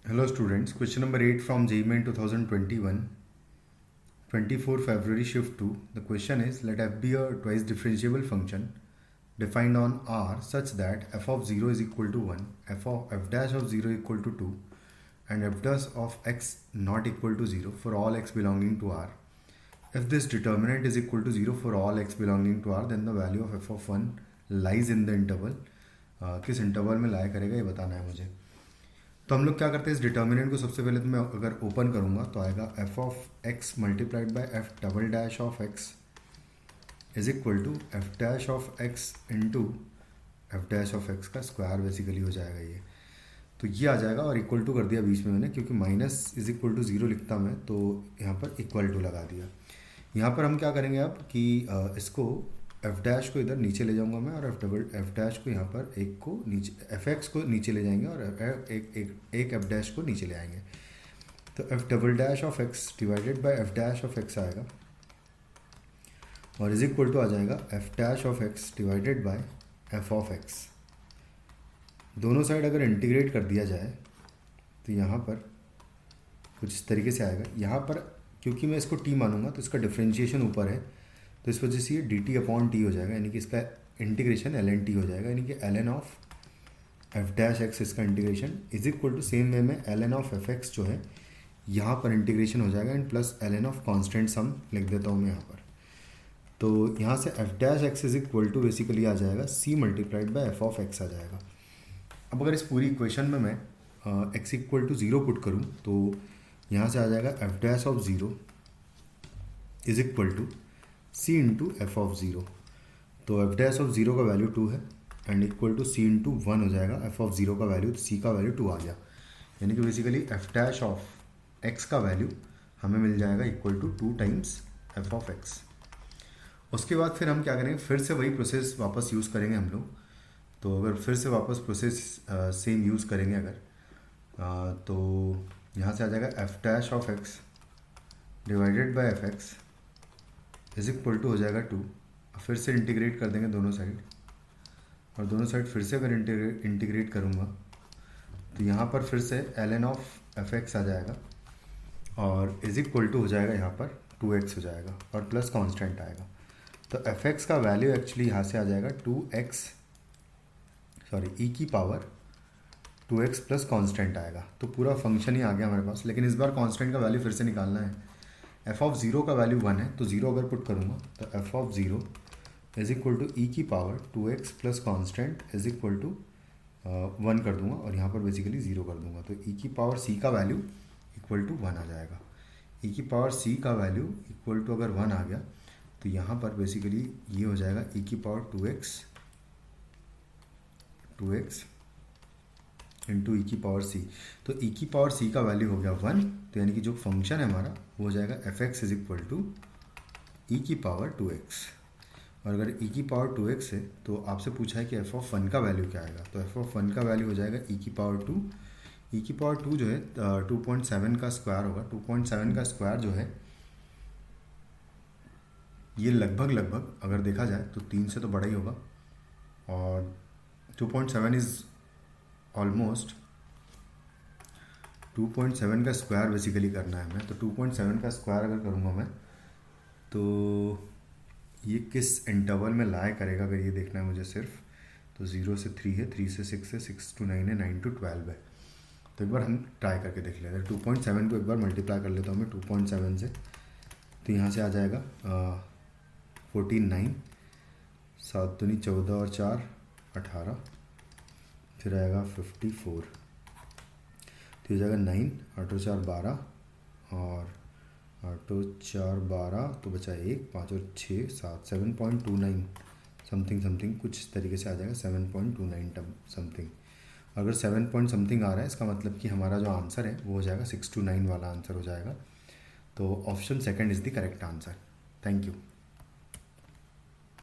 Hello students, question number 8 from JEE Main 2021, 24 February shift 2. The question is, let f be a twice differentiable function defined on R such that f of 0 is equal to 1, f dash of 0 equal to 2 and f dash of x not equal to 0 for all x belonging to R. If this determinant is equal to 0 for all x belonging to R, then the value of f of 1 lies in the interval. किस interval में लाया करेगा ये बताना है मुझे. तो हम लोग क्या करते हैं, इस डिटर्मिनेंट को सबसे पहले तो मैं अगर ओपन करूँगा तो आएगा f of x multiplied by f double dash of x is equal to f dash of x into f dash of x का स्क्वायर बेसिकली हो जाएगा ये. तो ये आ जाएगा और इक्वल टू कर दिया बीच में मैंने, क्योंकि minus is equal to zero लिखता मैं तो यहाँ पर इक्वल टू लगा दिया. यहाँ पर हम क्या करेंगे अब कि इसको एफ डैश को इधर नीचे ले जाऊंगा मैं और एफ डैश को यहाँ पर एक को नीचे एफ एक्स को नीचे ले जाएंगे और एक एफ डैश को नीचे ले आएंगे. तो F double dash of x divided by F dash of x आएगा और इज इक्वल टू आ जाएगा f dash of x divided by F of x. दोनों साइड अगर इंटीग्रेट कर दिया जाए तो यहाँ पर कुछ इस तरीके से आएगा. यहाँ पर क्योंकि मैं इसको टी मानूंगा तो इसका डिफ्रेंशिएशन ऊपर है, तो इस वजह से ये डी टी अपॉन टी हो जाएगा, यानी कि इसका इंटीग्रेशन एल एन टी हो जाएगा, यानी कि L N of F dash x इसका integration is equal to same way में L N of F x जो है यहाँ पर इंटीग्रेशन हो जाएगा and plus L N of constant some लिख देता हूँ मैं यहाँ पर. तो यहाँ से F dash x is equal to basically आ जाएगा C multiplied by F of x आ जाएगा. अब अगर इस पूरी इक्वेशन में मैं x equal to zero put करूँ तो यहाँ से आ जाएगा f dash of zero is equal to C into F of zero. तो एफ डैश ऑफ ज़ीरो का वैल्यू 2 है and equal to C into 1 हो जाएगा एफ ऑफ ज़ीरो का वैल्यू, तो सी का वैल्यू 2 आ गया, यानी कि basically F dash of x का वैल्यू हमें मिल जाएगा equal to 2 times F of x. उसके बाद फिर हम क्या करेंगे, फिर से वही प्रोसेस वापस यूज़ करेंगे हम लोग. तो अगर फिर से वापस प्रोसेस सेम यूज़ करेंगे अगर तो यहाँ से आ जाएगा f dash of x divided by f x is equal to हो जाएगा 2. फिर से इंटीग्रेट कर देंगे दोनों साइड और दोनों साइड फिर से अगर इंटीग्रेट करूँगा तो यहाँ पर फिर से L N of F x आ जाएगा और इज इक्वल टू हो जाएगा यहाँ पर 2x हो जाएगा और प्लस कांस्टेंट आएगा. तो एफ एक्स का वैल्यू एक्चुअली यहाँ से आ जाएगा ई की पावर 2x प्लस कांस्टेंट आएगा. तो पूरा फंक्शन ही आ गया हमारे पास, लेकिन इस बार कांस्टेंट का वैल्यू फिर से निकालना है. एफ ऑफ ज़ीरो का वैल्यू 1 है तो ज़ीरो अगर पुट करूँगा तो f of zero is equal to e की power 2x plus constant is equal to 1 कर दूंगा और यहाँ पर बेसिकली 0 कर दूंगा. तो ई की पावर सी का वैल्यू इक्वल टू 1 आ जाएगा. ई की पावर सी का वैल्यू इक्वल टू अगर 1 आ गया तो यहाँ पर बेसिकली ये हो जाएगा ई की पावर 2x इंटू ई की पावर सी. तो ई की पावर सी का वैल्यू हो गया 1, तो यानी कि जो फंक्शन है हमारा वो हो जाएगा f x is equal to e की पावर 2x. और अगर ई की पावर 2x है तो आपसे पूछा है कि एफ ऑफ 1 का वैल्यू क्या आएगा, तो एफ ऑफ 1 का वैल्यू हो जाएगा ई की पावर 2. ई की पावर 2 जो है 2.7 का स्क्वायर होगा. 2.7 का स्क्वायर जो है ये लगभग अगर देखा जाए तो 3 से तो बड़ा ही होगा और 2.7 इज़ ऑलमोस्ट 2.7 का स्क्वायर बेसिकली करना है हमें. तो 2.7 का स्क्वायर अगर करूँगा मैं तो ये किस इंटरवल में लाया करेगा अगर ये देखना है मुझे सिर्फ. तो 0 से 3 है, 3 से 6 है, 6 to 9 है, 9 to 12 है. तो एक बार हम ट्राई करके देख लेते हैं. 2.7 को एक बार मल्टीप्लाई कर लेता हूँ मैं 2.7 से. तो यहाँ से आ जाएगा 49, 7 दूनी 14 और 4 18, फिर आएगा 54, तो हो जाएगा 9, 8 और 4 12 और 8 और 4 12, तो बचा 1, 5 और 6 7, 7.29 समथिंग कुछ तरीके से आ जाएगा 7.29 समथिंग. अगर 7 पॉइंट समथिंग आ रहा है इसका मतलब कि हमारा जो आंसर है वो हो जाएगा 6 to 9 वाला आंसर हो जाएगा. तो option second is the correct answer. Thank you.